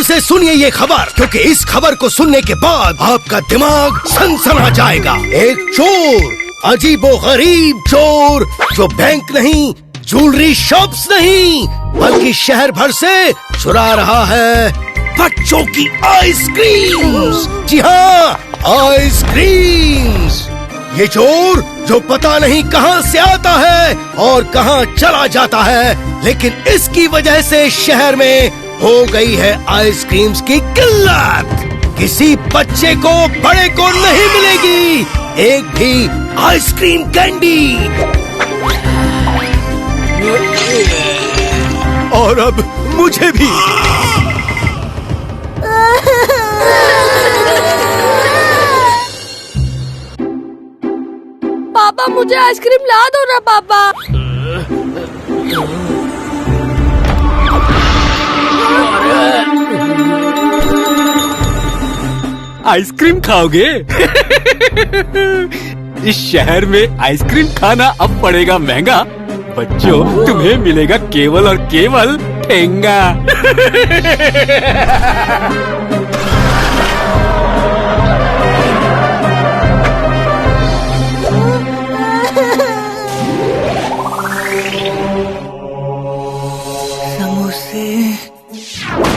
से सुनिए ये खबर, क्योंकि इस खबर को सुनने के बाद आपका दिमाग सनसना जाएगा। एक चोर, अजीबोगरीब चोर, जो बैंक नहीं, ज्वेलरी शॉप्स नहीं, बल्कि शहर भर से चुरा रहा है बच्चों की आइसक्रीम्स। जी हाँ, आइसक्रीम्स। ये चोर जो पता नहीं कहां से आता है और कहां चला जाता है, लेकिन इसकी वजह से शहर में हो गई है आइसक्रीम्स की किल्लत। किसी बच्चे को, बड़े को नहीं मिलेगी एक भी आइसक्रीम कैंडी। और अब मुझे भी। पापा मुझे आइसक्रीम ला दो ना पापा। आइसक्रीम खाओगे? इस शहर में आइसक्रीम खाना अब पड़ेगा महंगा। बच्चों, तुम्हें मिलेगा केवल और केवल ठेंगा।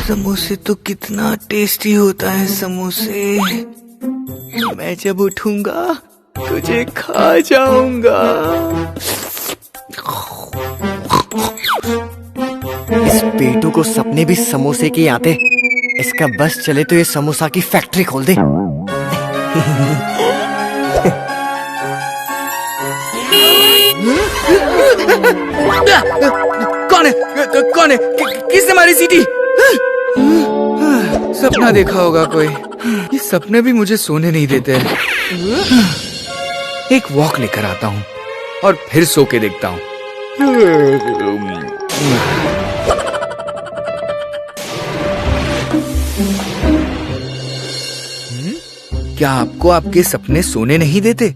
समोसे तो कितना टेस्टी होता है समोसे। मैं जब उठूंगा तुझे खा जाऊंगा। इस पेटू को सपने भी समोसे के आते। इसका बस चले तो ये समोसा की फैक्ट्री खोल दे। कौन है? कौन है? किसने मारी सीटी? सपना देखा होगा कोई। ये सपने भी मुझे सोने नहीं देते। एक वॉक लेकर आता हूँ और फिर सो के देखता हूँ। क्या आपको आपके सपने सोने नहीं देते?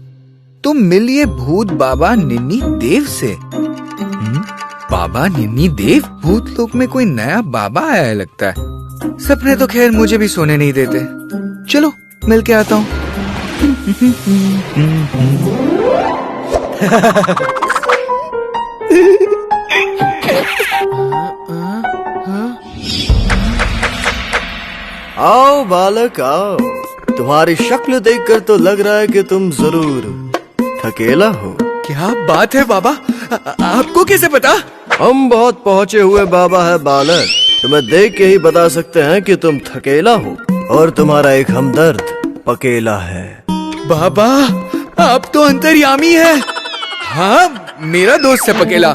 तो मिलिए भूत बाबा निन्नी देव से। बाबा निन्नी देव? भूत लोक में कोई नया बाबा आया है लगता है। सपने तो खैर मुझे भी सोने नहीं देते। चलो मिल के आता हूँ। आओ बालक आओ। तुम्हारी शक्ल देखकर तो लग रहा है कि तुम जरूर थकेला हो। क्या बात है बाबा, आपको कैसे पता? हम बहुत पहुँचे हुए बाबा है बालक। तुम्हें देख के ही बता सकते हैं कि तुम थकेला हो और तुम्हारा एक हमदर्द पकेला है। बाबा आप तो अंतर्यामी है। हाँ, मेरा दोस्त है पकेला,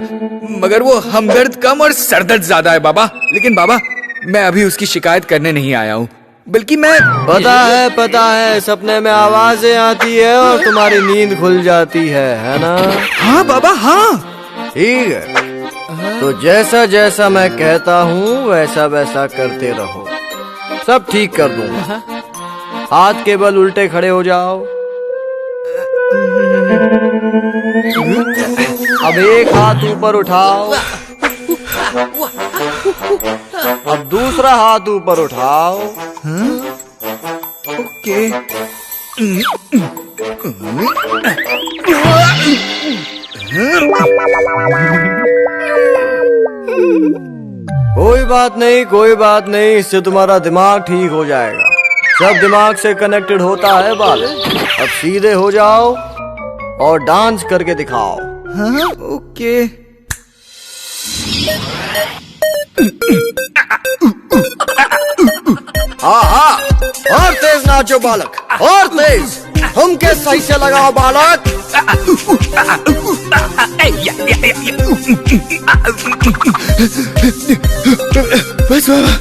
मगर वो हमदर्द कम और सरदर्द ज्यादा है बाबा। लेकिन बाबा मैं अभी उसकी शिकायत करने नहीं आया हूँ, बल्कि मैं पता है सपने में आवाजें आती है और तुम्हारी नींद खुल जाती है ना? हाँ बाबा हाँ। ठीक है, तो जैसा जैसा मैं कहता हूँ वैसा वैसा करते रहो, सब ठीक कर दूंगा। हाथ के बल उल्टे खड़े हो जाओ। अब एक हाथ ऊपर उठाओ। अब दूसरा हाथ ऊपर उठाओ। ओके। कोई बात नहीं, इससे तुम्हारा दिमाग ठीक हो जाएगा। सब दिमाग से कनेक्टेड होता है बालक। अब सीधे हो जाओ और डांस करके दिखाओ। हाँ ओके। हाँ, और तेज नाचो बालक, और तेज। ठुमके सही से लगाओ बालक। बस बाबा,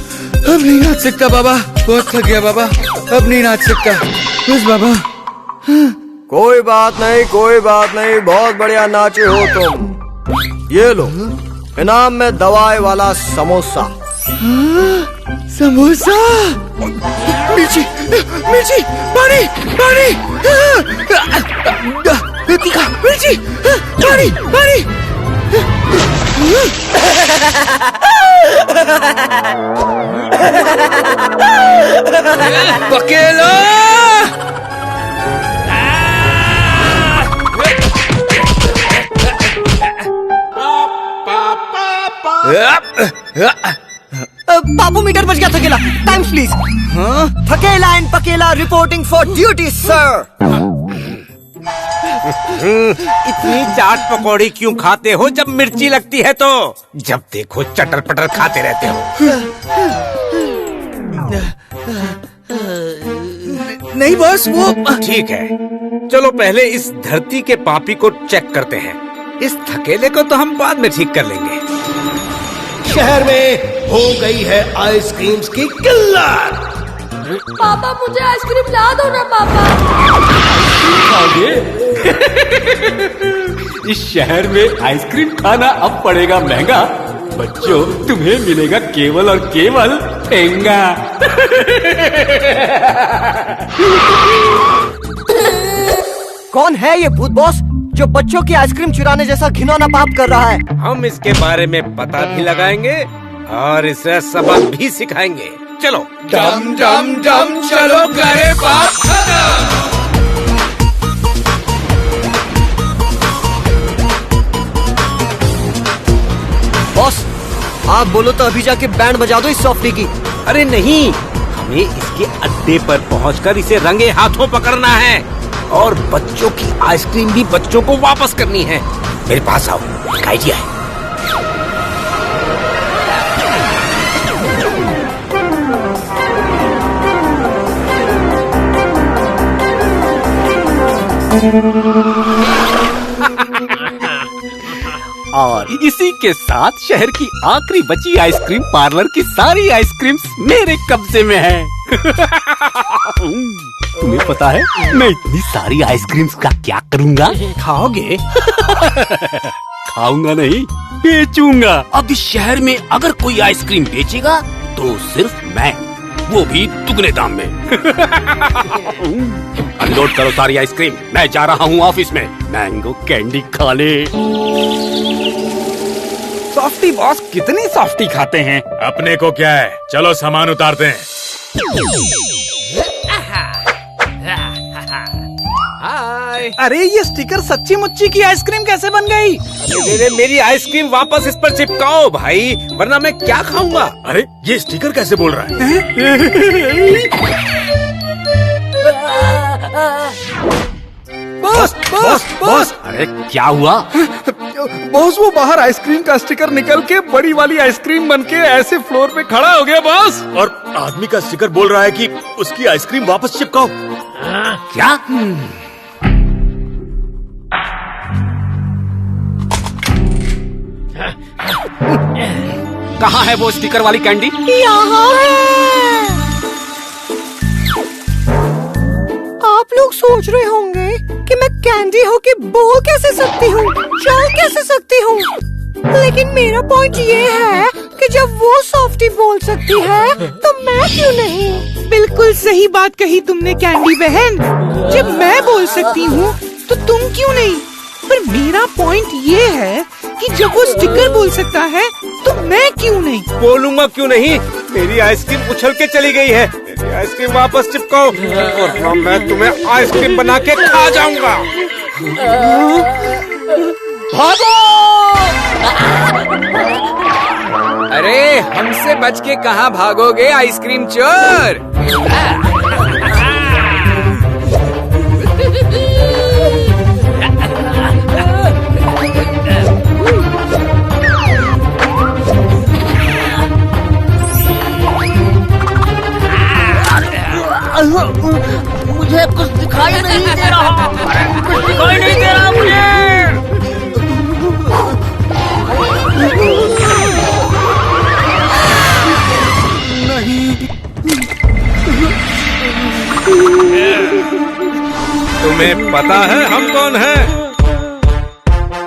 अब नहीं नाच सकता बाबा, बहुत थक गया बाबा, अब नहीं नाच सकता बस बाबा। कोई बात नहीं, बहुत बढ़िया नाचे हो तुम। ये लो इनाम में दवाई वाला समोसा। समोसा? मिर्ची, मिर्ची, पानी, पानी, तीखा, मिर्ची, पानी, पानी। पकेला! बाबू मीटर बज गया थकेला। Times please. थकेला एंड पकेला रिपोर्टिंग फॉर ड्यूटी सर। इतनी चाट पकौड़ी क्यों खाते हो जब मिर्ची लगती है तो? जब देखो चटर पटर खाते रहते हो। नहीं बॉस, वो ठीक है, चलो पहले इस धरती के पापी को चेक करते हैं। इस थकेले को तो हम बाद में ठीक कर लेंगे। शहर में हो गई है आइसक्रीम्स की किल्लत। पापा मुझे आइसक्रीम ला दो ना पापा। आगे इस शहर में आइसक्रीम खाना अब पड़ेगा महंगा। बच्चों, तुम्हें मिलेगा केवल और केवल ठेंगा। कौन है ये भूत बॉस जो बच्चों की आइसक्रीम चुराने जैसा घिनौना पाप कर रहा है? हम इसके बारे में पता भी लगाएंगे और इसे सबक भी सिखाएंगे। चलो डम डम डम चलो करे बात खत्म। बॉस आप बोलो तो अभी जाके बैंड बजा दो इस सॉफ्टी की। अरे नहीं, हमें इसके अड्डे पर पहुंचकर इसे रंगे हाथों पकड़ना है और बच्चों की आइसक्रीम भी बच्चों को वापस करनी है। मेरे पास आओ, एक आइडिया है। और इसी के साथ शहर की आखिरी बची आइसक्रीम पार्लर की सारी आइसक्रीम्स मेरे कब्जे में है। तुम्हें पता है मैं इतनी सारी आइसक्रीम्स का क्या करूंगा? खाओगे? खाऊंगा नहीं, बेचूंगा। अब इस शहर में अगर कोई आइसक्रीम बेचेगा तो सिर्फ मैं, वो भी दुगने दाम में। अनलोड करो सारी आइसक्रीम, मैं जा रहा हूँ ऑफिस में मैंगो कैंडी खाने। सॉफ्टी बॉस कितनी सॉफ्टी खाते हैं? अपने को क्या है, चलो सामान उतारते हैं। अरे ये स्टिकर सच्ची मुच्ची की आइसक्रीम कैसे बन गई? मेरी आइसक्रीम वापस इस पर चिपकाओ भाई, वरना मैं क्या खाऊंगा? अरे ये स्टिकर कैसे बोल रहा है? Boss boss boss! अरे क्या हुआ? बॉस वो बाहर आइसक्रीम का स्टिकर निकल के बड़ी वाली आइसक्रीम बन के ऐसे फ्लोर पे खड़ा हो गया बॉस। और आदमी का स्टिकर बोल रहा है कि उसकी आइसक्रीम वापस चिपकाओ। क्या? कहाँ है वो स्टिकर वाली कैंडी? यहाँ है। आप लोग सोच रहे होंगे कि मैं कैंडी होके बोल कैसे सकती हूँ, चल कैसे सकती हूँ, लेकिन मेरा पॉइंट ये है कि जब वो सॉफ्टी बोल सकती है तो मैं क्यों नहीं? बिल्कुल सही बात कही तुमने कैंडी बहन। जब मैं बोल सकती हूँ तो तुम क्यों नहीं? पर मेरा पॉइंट ये है कि जब वो स्टिकर बोल सकता है तो मैं क्यों नहीं? बोलूंगा क्यों नहीं? मेरी आइसक्रीम उछल के चली गई है। मेरी आइसक्रीम वापस चिपकाओ और मैं तुम्हें आइसक्रीम बना के खा जाऊंगा। भागो! अरे हमसे बच के कहाँ भागोगे आइसक्रीम चोर? मुझे कुछ दिखाई नहीं दे रहा, कुछ दिखाई नहीं दे रहा मुझे। तुम्हें पता है हम कौन हैं?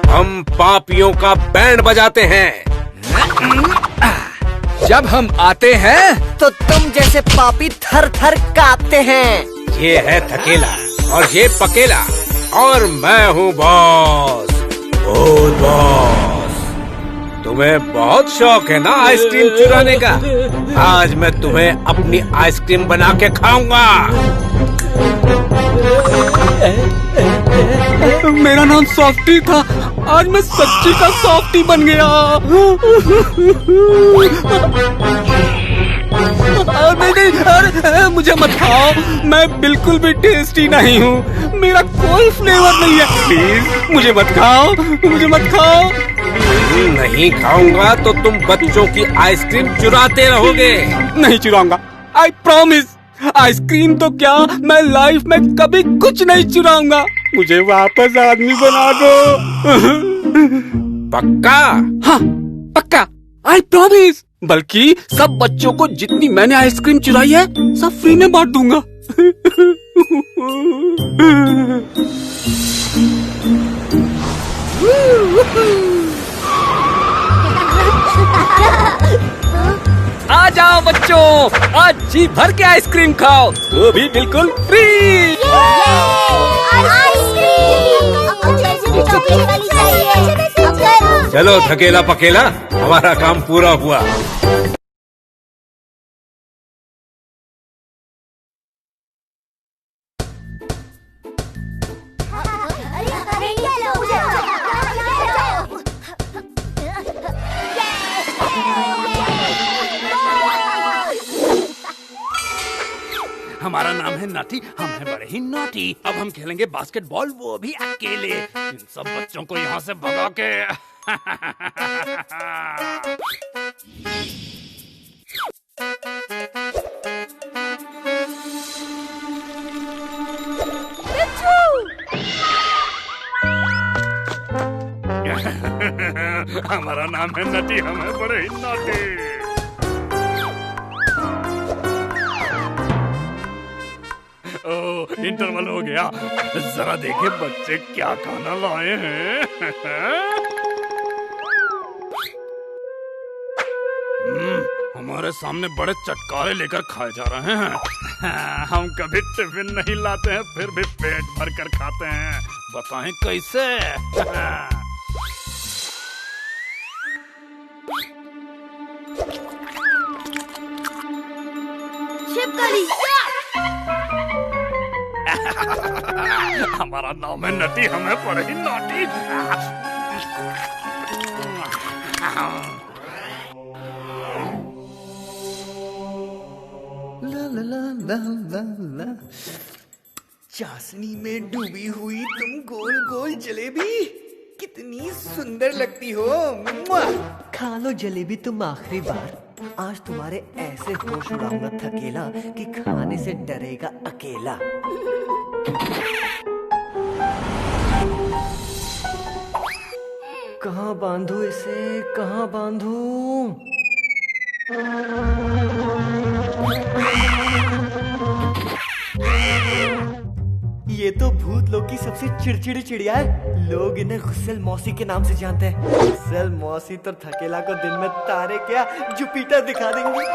हम पापियों का बैंड बजाते हैं। जब हम आते हैं तो तुम जैसे पापी थर थर कांपते हैं। ये है थकेला और ये पकेला और मैं हूँ बॉस, भूत बॉस। तुम्हें बहुत शौक है ना आइसक्रीम चुराने का। आज मैं तुम्हें अपनी आइसक्रीम बना के खाऊंगा। मेरा नाम सॉफ्टी था, आज मैं सच्ची का सॉफ्टी बन गया। नहीं, अरे मुझे मत खाओ, मैं बिल्कुल भी टेस्टी नहीं हूँ, मेरा कोई फ्लेवर नहीं है। प्लीज मुझे मत खाओ, मुझे मत खाओ। नहीं खाऊंगा तो तुम बच्चों की आइसक्रीम चुराते रहोगे। नहीं चुराऊंगा, आई प्रॉमिस। आइसक्रीम तो क्या, मैं लाइफ में कभी कुछ नहीं चुराऊंगा। मुझे वापस आदमी बना दो। पक्का? हाँ पक्का, आई प्रॉमिस। बल्कि सब बच्चों को जितनी मैंने आइसक्रीम चुराई है सब फ्री में बांट दूंगा। आ जाओ बच्चों, आज जी भर के आइसक्रीम खाओ, वो भी बिल्कुल फ्री। चलो थकेला पकेला, हमारा काम पूरा हुआ। हमारा नाम है नाटी, हम हैं बड़े ही नॉटी। अब हम खेलेंगे बास्केटबॉल, वो भी अकेले। इन सब बच्चों को यहाँ से भगा के। हमारा नाम है नटी, हम हैं बड़े ही नॉटी। इंटरवल हो गया, जरा देखे बच्चे क्या खाना लाए हैं। हमारे सामने बड़े चटकारे लेकर खाए जा रहे हैं। हम कभी टिफिन नहीं लाते हैं, फिर भी पेट भर कर खाते हैं। बताएं कैसे? हमारा नाम है नटी, हमें बड़े ही नॉटी। ला ला ला ला ला ला। चाशनी में डूबी हुई तुम गोल गोल जलेबी, कितनी सुंदर लगती हो। खा लो जलेबी तुम आखिरी बार। आज तुम्हारे ऐसे होश उड़ाऊंगा थकेला कि खाने से डरेगा अकेला। कहाँ बांधू इसे, कहाँ बांधू? ये तो भूत लोग की सबसे चिड़चिड़ी चिड़िया है। लोग इन्हें गुस्सेल मौसी के नाम से जानते हैं। गुस्सेल मौसी तो थकेला को दिन में तारे क्या जुपिटर दिखा देंगी।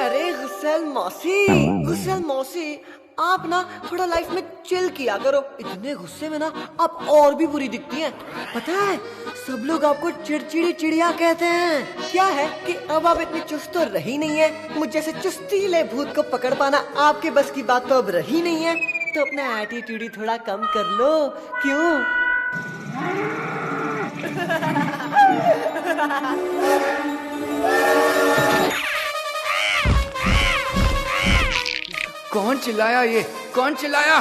अरे गुस्सेल मौसी, आप ना थोड़ा लाइफ में चिल किया करो। इतने गुस्से में ना आप और भी बुरी दिखती हैं। पता है, सब लोग आपको चिड़चिड़ी चिड़िया कहते हैं। क्या है कि अब आप इतनी चुस्त तो रही नहीं है। मुझ जैसे चुस्तीले भूत को पकड़ पाना आपके बस की बात तो अब रही नहीं है। तो अपना एटीट्यूड थोड़ा कम कर लो, क्यों? कौन चिल्लाया ये? कौन चिल्लाया?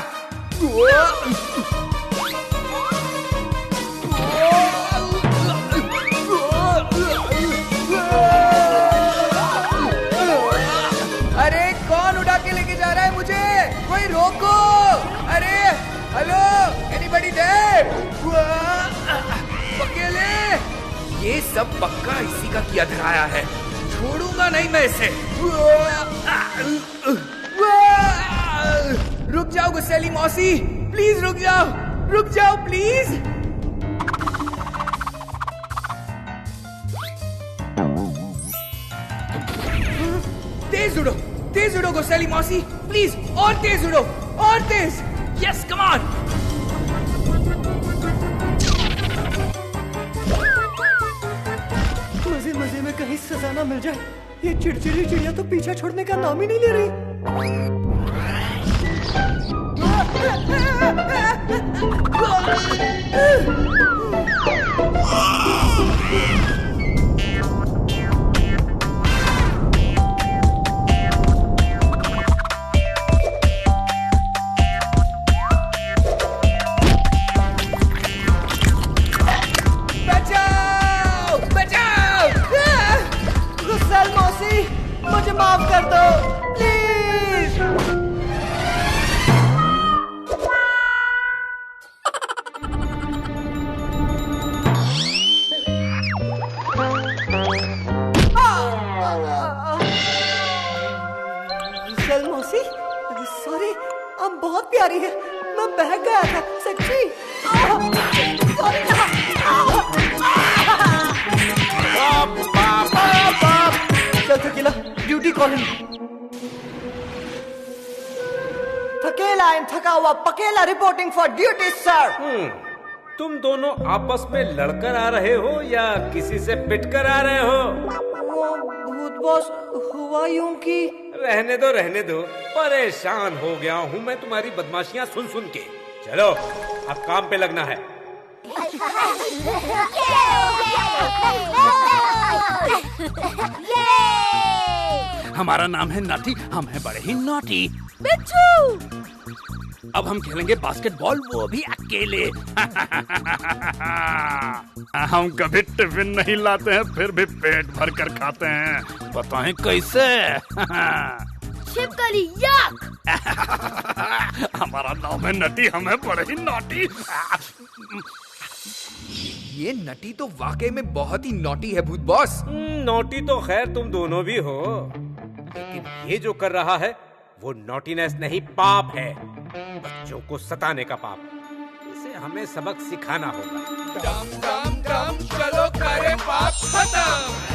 अरे कौन उठा के लेके जा रहा है मुझे? कोई रोको! अरे हेलो, एनीबडी देयर? अकेले? ये सब पक्का इसी का किया धराया है। छोड़ूंगा नहीं मैं इसे। रुक जाओ गुस्सेली मौसी, प्लीज रुक जाओ प्लीज। तेज उड़ो गुस्सेली मौसी, प्लीज और तेज उड़ो, और तेज। Yes come on. मजे मजे में कहीं सजा ना मिल जाए। ये चिड़चिड़ी चिड़िया तो पीछा छोड़ने का नाम ही नहीं ले रही। बचाओ बचाओ! गुस्सेल मौसी, मुझे माफ कर दो प्लीज। गुस्सेल मौसी, सॉरी, आप बहुत प्यारी है। मैं बहक गया था सच्ची। चल थकेला, ड्यूटी कॉलिंग। थकेला एंड थका हुआ पकेला रिपोर्टिंग फॉर ड्यूटी सर। तुम दोनों आपस में लड़कर आ रहे हो या किसी से पिटकर आ रहे हो? वो भूत बॉस, हुआ यूं कि रहने दो, परेशान हो गया हूँ मैं तुम्हारी बदमाशियाँ सुन सुन के। चलो अब काम पे लगना है। हमारा नाम है नटी, हम हैं बड़े ही नॉटी। बिच्छू! अब हम खेलेंगे बास्केटबॉल, वो भी अकेले। हम कभी टिफिन नहीं लाते हैं, फिर भी पेट भर कर खाते हैं। बताएं कैसे? छिपकली याक! हमारा नाम है नटी, हम हैं बड़े ही नॉटी। ये नटी तो वाकई में बहुत ही नॉटी है भूत बॉस। नॉटी तो खैर तुम दोनों भी हो, लेकिन ये जो कर रहा है वो नॉटीनेस नहीं, पाप है। बच्चों को सताने का पाप। इसे हमें सबक सिखाना होगा। डम डम डम, चलो करे पाप खत्म।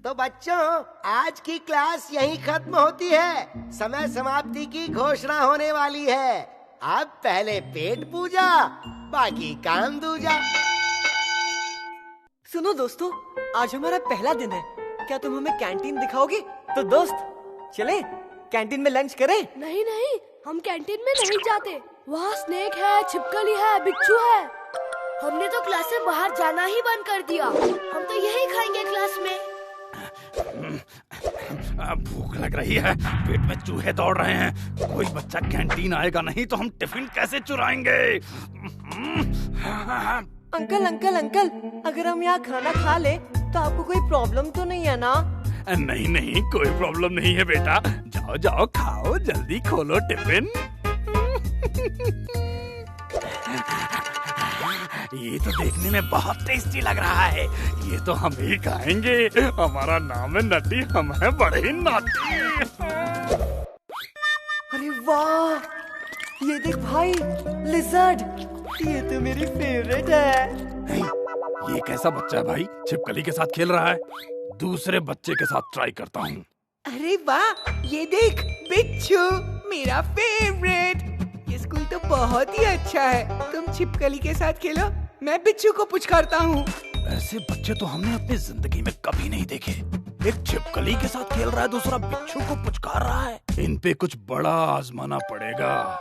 तो बच्चों, आज की क्लास यहीं खत्म होती है। समय समाप्ति की घोषणा होने वाली है। अब पहले पेट पूजा, बाकी काम दूजा। सुनो दोस्तों, आज हमारा पहला दिन है। क्या तुम हमें कैंटीन दिखाओगे? तो दोस्त चले कैंटीन में लंच करें। नहीं नहीं, हम कैंटीन में नहीं जाते। वहाँ स्नेक है, छिपकली है, बिच्छू है। हमने तो क्लास से बाहर जाना ही बंद कर दिया। हम तो यही खाएंगे क्लास में। भूख लग रही है, पेट में चूहे दौड़ रहे हैं। कोई बच्चा कैंटीन आएगा नहीं तो हम टिफिन कैसे चुराएंगे? अंकल अंकल अंकल, अगर हम यहाँ खाना खा ले तो आपको कोई प्रॉब्लम तो नहीं है ना? नहीं नहीं, कोई प्रॉब्लम नहीं है बेटा। जाओ जाओ, खाओ, जल्दी खोलो टिफिन। ये तो देखने में बहुत टेस्टी लग रहा है। ये तो हम ही खाएंगे। हमारा नाम है नटी, हम हैं बड़े ही नॉटी। अरे वाह, ये देख भाई, लिजर्ड। ये तो मेरी फेवरेट है। नहीं, ये कैसा बच्चा है भाई, छिपकली के साथ खेल रहा है। दूसरे बच्चे के साथ ट्राई करता हूँ। अरे वाह, ये देख बिच्छू, मेरा फेवरेट। ये स्कूल तो बहुत ही अच्छा है। तुम छिपकली के साथ खेलो, मैं बिच्छू को पुचकारता हूँ। ऐसे बच्चे तो हमने अपनी जिंदगी में कभी नहीं देखे। एक छिपकली के साथ खेल रहा है, दूसरा बिच्छू को पुचकार रहा है। इन पे कुछ बड़ा आजमाना पड़ेगा।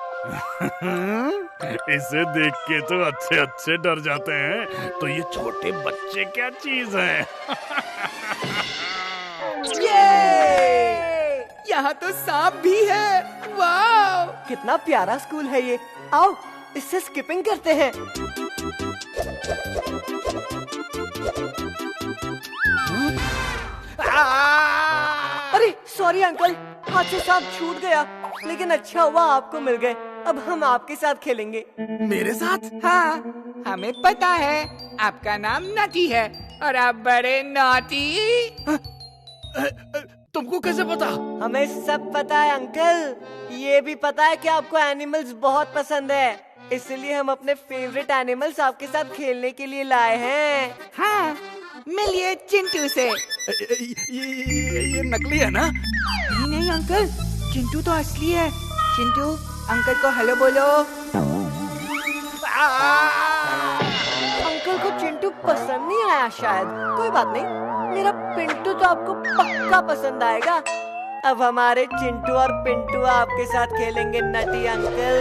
इसे देख के तो अच्छे अच्छे डर जाते हैं, तो ये छोटे बच्चे क्या चीज है? यहाँ तो सांप भी है। वाह, कितना प्यारा स्कूल है ये। आओ इससे स्किपिंग करते हैं। अरे सॉरी अंकल, हाथ से सांप छूट गया, लेकिन अच्छा हुआ आपको मिल गए। अब हम आपके साथ खेलेंगे। मेरे साथ? हाँ, हमें पता है आपका नाम नटी है और आप बड़े नॉटी। तुमको कैसे पता? हमें सब पता है अंकल। ये भी पता है कि आपको एनिमल्स बहुत पसंद है, इसलिए हम अपने फेवरेट एनिमल्स आपके साथ खेलने के लिए लाए हैं। हाँ, मिलिए चिंटू से। ये नकली है ना? नहीं नहीं अंकल, चिंटू तो असली है। चिंटू, अंकल को हेलो बोलो। अंकल को चिंटू पसंद नहीं आया शायद। कोई बात नहीं, मेरा पिंटू तो आपको पक्का पसंद आएगा। अब हमारे चिंटू और पिंटू आपके साथ खेलेंगे नटी अंकल।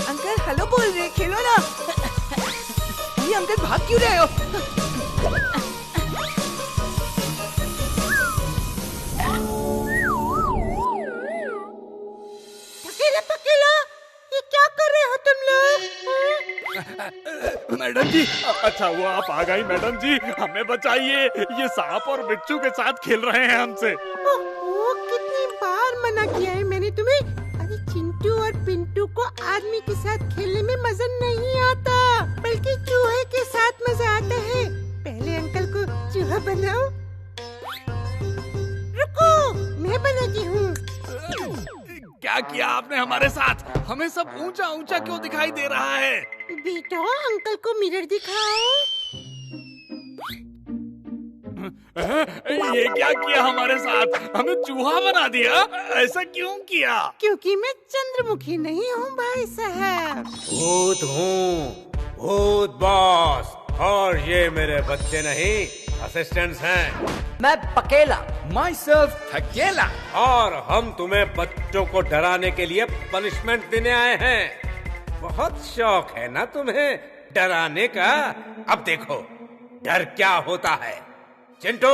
अंकल हेलो बोल रहे, खेलो ना। ये अंकल भाग क्यों रहे हो? पकेला, ये क्या कर रहे हो तुम लोग? मैडम जी, अच्छा वो आप आ गई मैडम जी, हमें बचाइए, ये सांप और बिच्छू के साथ खेल रहे हैं हमसे। ओह, कितनी बार मना किया है मैंने तुम्हें। अरे चिंटू और पिंटू को आदमी के साथ खेलने में मजा नहीं आता, बल्कि चूहे के साथ मजा आता है। पहले अंकल को चूहा बनाओ। रुको, मैं बनाती हूँ। क्या किया आपने हमारे साथ? हमें सब ऊंचा ऊंचा क्यों दिखाई दे रहा है? बेटा, अंकल को मिरर दिखाओ। ये क्या किया हमारे साथ? हमें चूहा बना दिया? ऐसा क्यों किया? क्योंकि मैं चंद्रमुखी नहीं हूँ भाई साहब। भूत हूँ, भूत बॉस, और ये मेरे बच्चे नहीं, असिस्टेंट्स हैं। मैं पकेला। माइसेल्फ अकेला। और हम तुम्हें बच्चों को डराने के लिए पनिशमेंट देने आए हैं। बहुत शौक है ना तुम्हें डराने का? अब देखो डर क्या होता है। चिंटू,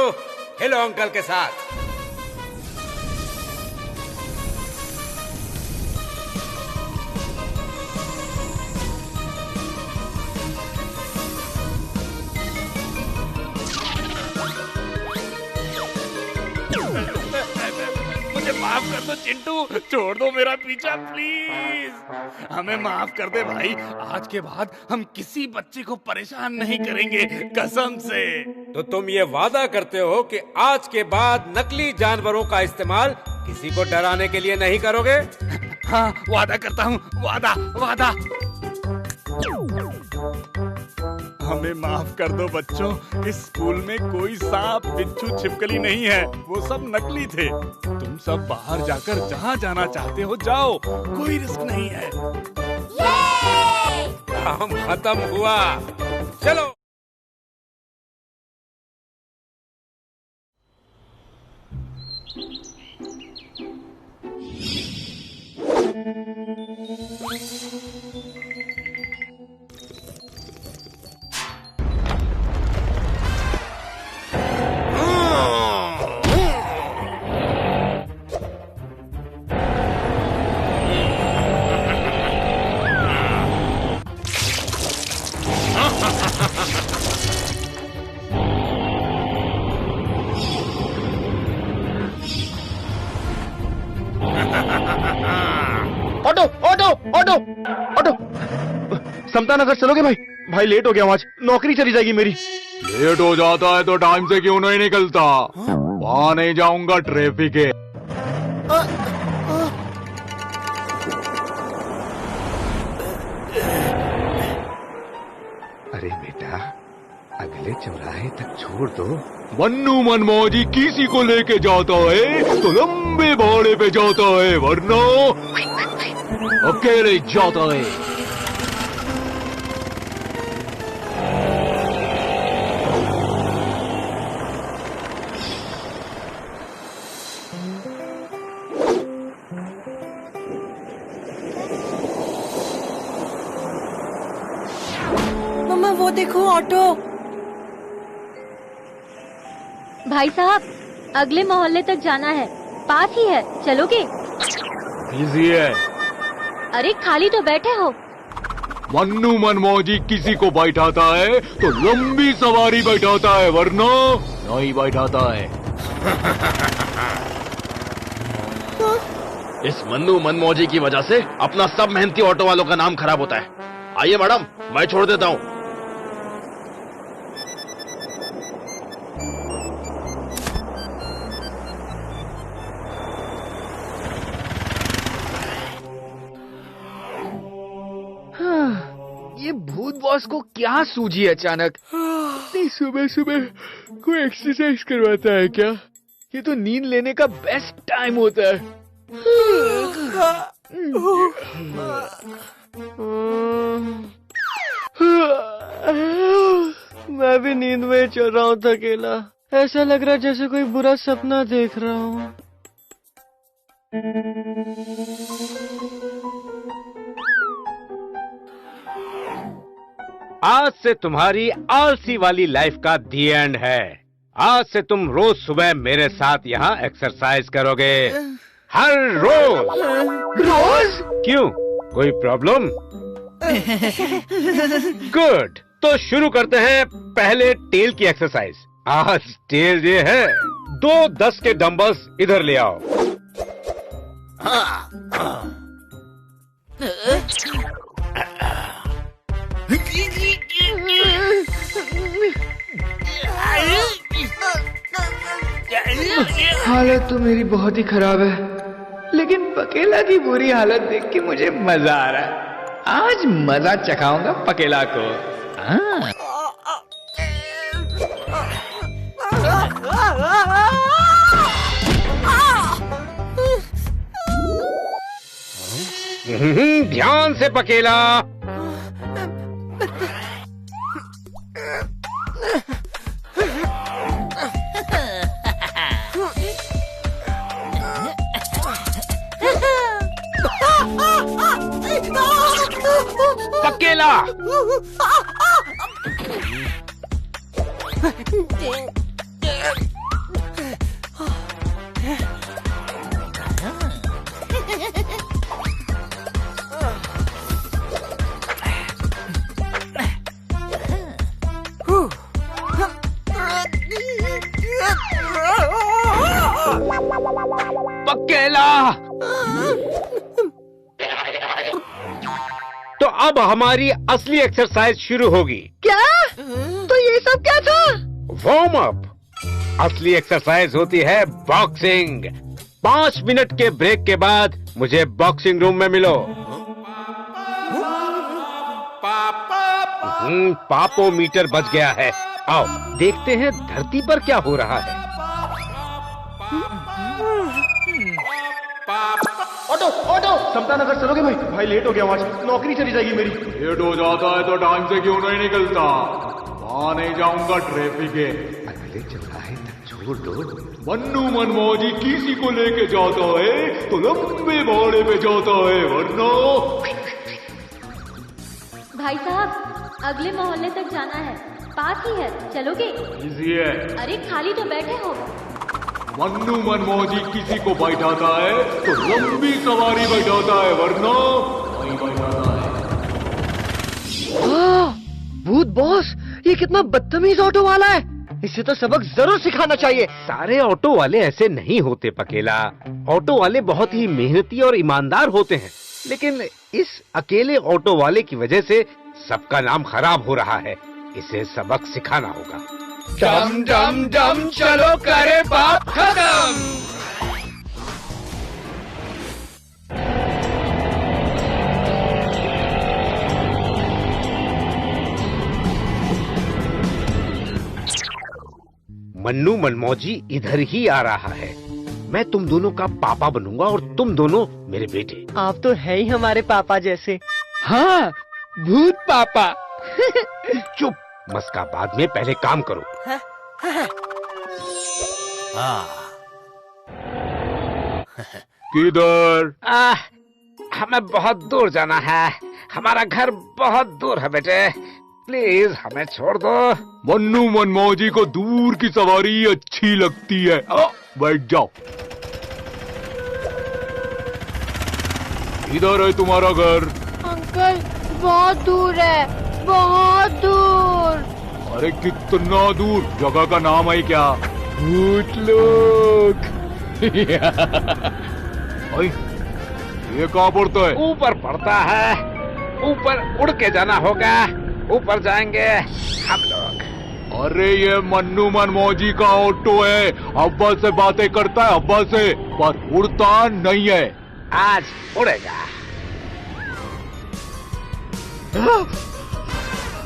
खेलो अंकल के साथ। मुझे माफ कर दो चिंटू, छोड़ दो मेरा पीछा प्लीज। हमें माफ कर दे भाई, आज के बाद हम किसी बच्चे को परेशान नहीं करेंगे, कसम से। तो तुम ये वादा करते हो कि आज के बाद नकली जानवरों का इस्तेमाल किसी को डराने के लिए नहीं करोगे? हाँ, वादा करता हूँ, वादा वादा। हमें माफ कर दो बच्चों, इस स्कूल में कोई सांप बिच्छू छिपकली नहीं है, वो सब नकली थे। तुम सब बाहर जाकर जहाँ जाना चाहते हो जाओ, कोई रिस्क नहीं है। काम खत्म हुआ, चलो। ऑटो ऑटो ऑटो ऑटो, समता नगर चलोगे भाई? भाई लेट हो गया, आज नौकरी चली जाएगी मेरी। लेट हो जाता है तो टाइम से क्यों नहीं निकलता? वहाँ नहीं जाऊंगा, ट्रैफिक है। अरे बेटा, अगले चौराहे तक छोड़ दो। मन्नू मनमौजी किसी को लेके जाता है तो लंबे भाड़े पे जाता है, वरना अकेले जाता है। मम्मा वो देखो ऑटो। भाई साहब, अगले मोहल्ले तक जाना है, पास ही है, चलोगे? इजी है। अरे खाली तो बैठे हो। मन्नू मनमौजी किसी को बैठाता है तो लंबी सवारी बैठाता है, वरना नहीं बैठाता है। इस मन्नू मनमौजी की वजह से अपना सब मेहनती ऑटो वालों का नाम खराब होता है। आइए मैडम, मैं छोड़ देता हूँ। ये भूत बॉस को क्या सूझी अचानक? सुबह सुबह कोई एक्सरसाइज करवाता है क्या? ये तो नींद लेने का बेस्ट टाइम होता है। मैं भी नींद में चल रहा हूँ थकेला। ऐसा लग रहा है जैसे कोई बुरा सपना देख रहा हूँ। आज से तुम्हारी आलसी वाली लाइफ का दी एंड है। आज से तुम रोज सुबह मेरे साथ यहाँ एक्सरसाइज करोगे, हर रोज। रोज? क्यों, कोई प्रॉब्लम? गुड, तो शुरू करते हैं पहले टेल की एक्सरसाइज। आज टेल डे है। 2 10 के डंबल्स इधर ले आओ। हालत तो मेरी बहुत ही खराब है, लेकिन पकेला की बुरी हालत देख के मुझे मजा आ रहा है। आज मजा चखाऊंगा पकेला को। ध्यान से पकेला। पकेला। पकेला। तो अब हमारी असली एक्सरसाइज शुरू होगी। क्या? तो ये सब क्या था? Warm up. असली एक्सरसाइज होती है बॉक्सिंग। 5 मिनट के ब्रेक के बाद मुझे बॉक्सिंग रूम में मिलो। पापोमीटर बज गया है। आओ देखते हैं धरती पर क्या हो रहा है। ऑटो ऑटो, समता नगर चलोगे भाई? भाई लेट हो गया, आज नौकरी चली जाएगी मेरी। लेट हो जाता है तो टाइम से क्यों नहीं निकलता? वहाँ नहीं जाऊंगा, ट्रैफिक है। अगले चल रहा है छोड़ दो। मन्नू मनमौजी किसी को लेके जाता है तो लंबे भाड़े पे जाता है, वरना। भाई साहब, अगले मोहल्ले तक जाना है, पास ही है, चलोगे? इजी है। अरे खाली तो बैठे हो। मन्नू मनमौजी किसी को बैठाता है तो लंबी सवारी बैठाता है, वरना नहीं बैठाता है। भूत बॉस, ये कितना बदतमीज ऑटो वाला है। इसे तो सबक जरूर सिखाना चाहिए। सारे ऑटो वाले ऐसे नहीं होते पकेला। ऑटो वाले बहुत ही मेहनती और ईमानदार होते हैं, लेकिन इस अकेले ऑटो वाले की वजह से सबका नाम खराब हो रहा है। इसे सबक सिखाना होगा। डम डम डम चलो करे बाप खत्म। मन्नू मनमौजी इधर ही आ रहा है। मैं तुम दोनों का पापा बनूंगा और तुम दोनों मेरे बेटे। आप तो है ही हमारे पापा जैसे। हाँ, भूत पापा। चुप, मस्का बाद में, पहले काम करो। किधर? हमें बहुत दूर जाना है। हमारा घर बहुत दूर है बेटे, प्लीज हमें छोड़ दो। मन्नू मनमौजी को दूर की सवारी अच्छी लगती है। बैठ जाओ। इधर है तुम्हारा घर। अंकल बहुत दूर है, बहुत दूर। अरे कितना दूर? जगह का नाम है क्या? भूत लोग। ये कहाँ पड़ता है? ऊपर पड़ता है, ऊपर उड़ के जाना होगा। ऊपर जाएंगे हम लोग। अरे ये मन्नू मनमौजी का ऑटो है, अब्बा से बातें करता है, अब्बा से, पर उड़ता नहीं है। आज उड़ेगा।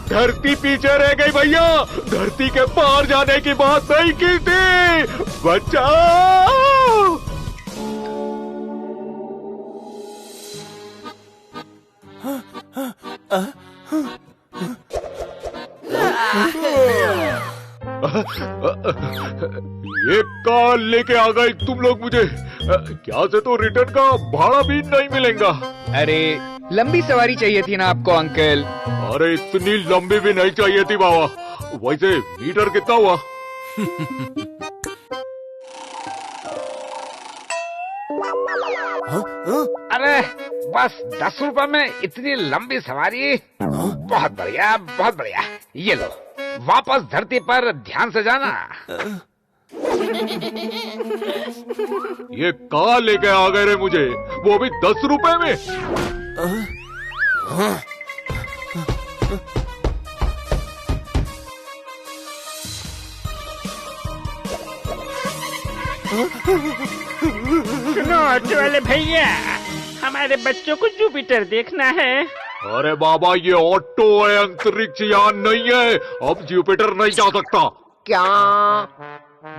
धरती पीछे रह गई भैया, धरती के पार जाने की बात नहीं की थी, बचाओ। ये कहाँ लेके आ गए तुम लोग मुझे? क्या से तो रिटर्न का भाड़ा भी नहीं मिलेगा। अरे लंबी सवारी चाहिए थी ना आपको अंकल। अरे इतनी लंबी भी नहीं चाहिए थी बाबा। वैसे मीटर कितना हुआ? अरे बस 10 रुपए में इतनी लंबी सवारी, बहुत बढ़िया बहुत बढ़िया। ये लो, वापस धरती पर ध्यान से जाना। ये कहाँ लेके आ गए रे मुझे, वो भी 10 रुपए में? सुनो ऑटो वाले भैया, हमारे बच्चों को जुपिटर देखना है। अरे बाबा ये ऑटो है, अंतरिक्ष यान नहीं है, अब जुपिटर नहीं जा सकता। क्या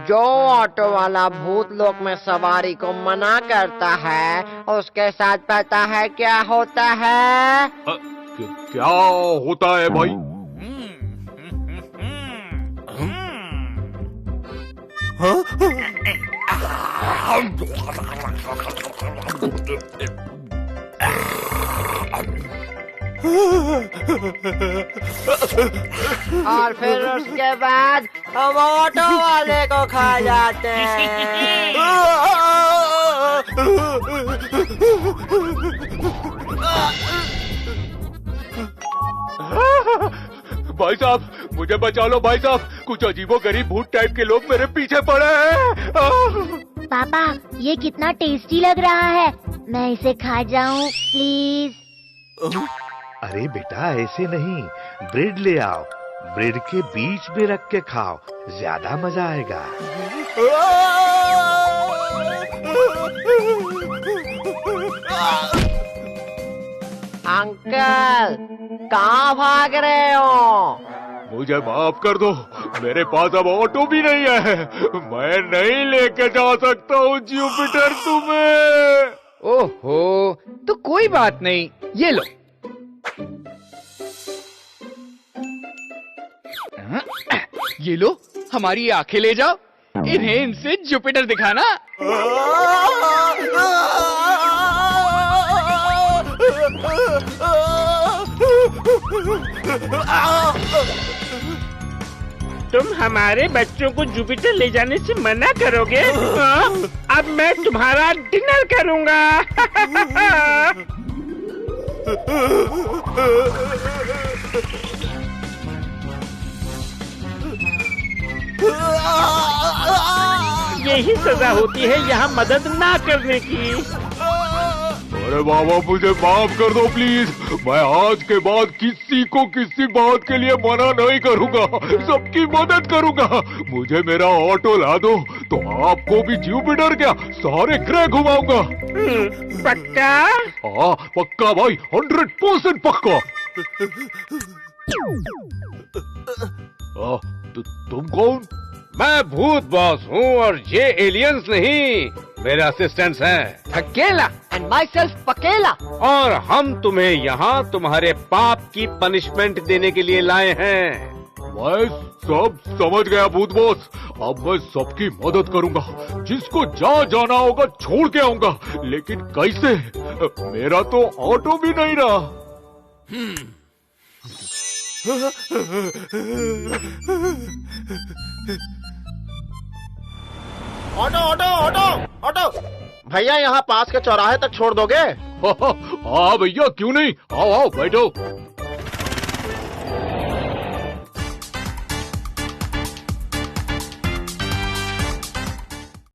जो ऑटो वाला भूत लोक में सवारी को मना करता है उसके साथ पता है क्या होता है? क्या होता है भाई? और फिर उसके बाद हम ऑटो वाले को खा जाते हैं। भाई साहब मुझे बचा लो भाई साहब, कुछ अजीबो गरीब भूत टाइप के लोग मेरे पीछे पड़े हैं। पापा ये कितना टेस्टी लग रहा है, मैं इसे खा जाऊं प्लीज। अरे बेटा ऐसे नहीं, ब्रेड ले आओ, ब्रेड के बीच में रख के खाओ, ज्यादा मजा आएगा। अंकल कहाँ भाग रहे हो? मुझे माफ कर दो, मेरे पास अब ऑटो भी नहीं है, मैं नहीं लेके जा सकता हूँ जुपिटर तुम्हें। ओहो, तो कोई बात नहीं, ये लो। ये लो, हमारी आंखें ले जाओ, इन्हें इनसे जुपिटर दिखाना। तुम हमारे बच्चों को जुपिटर ले जाने से मना करोगे? अब मैं तुम्हारा डिनर करूंगा। यही सजा होती है यहाँ मदद ना करने की। अरे बाबा मुझे माफ कर दो प्लीज, मैं आज के बाद किसी को किसी बात के लिए मना नहीं करूंगा, सबकी मदद करूंगा। मुझे मेरा ऑटो ला दो तो आपको भी जुपिटर क्या सारे ग्रह घुमाऊंगा। पक्का? हाँ पक्का भाई, 100% पक्का। तुम कौन? मैं भूत बॉस हूँ और ये एलियंस नहीं, मेरे असिस्टेंट्स हैं। अकेला एंड माई सेल्फ पकेला। और हम तुम्हें यहाँ तुम्हारे पाप की पनिशमेंट देने के लिए लाए हैं। मैं सब समझ गया भूत बॉस, अब मैं सबकी मदद करूंगा, जिसको जहाँ जाना होगा छोड़ के आऊंगा, लेकिन कैसे? मेरा तो ऑटो भी नहीं रहा। ऑटो ऑटो ऑटो ऑटो भैया यहाँ पास के चौराहे तक छोड़ दोगे? हाँ भैया क्यों नहीं, आओ आओ बैठो।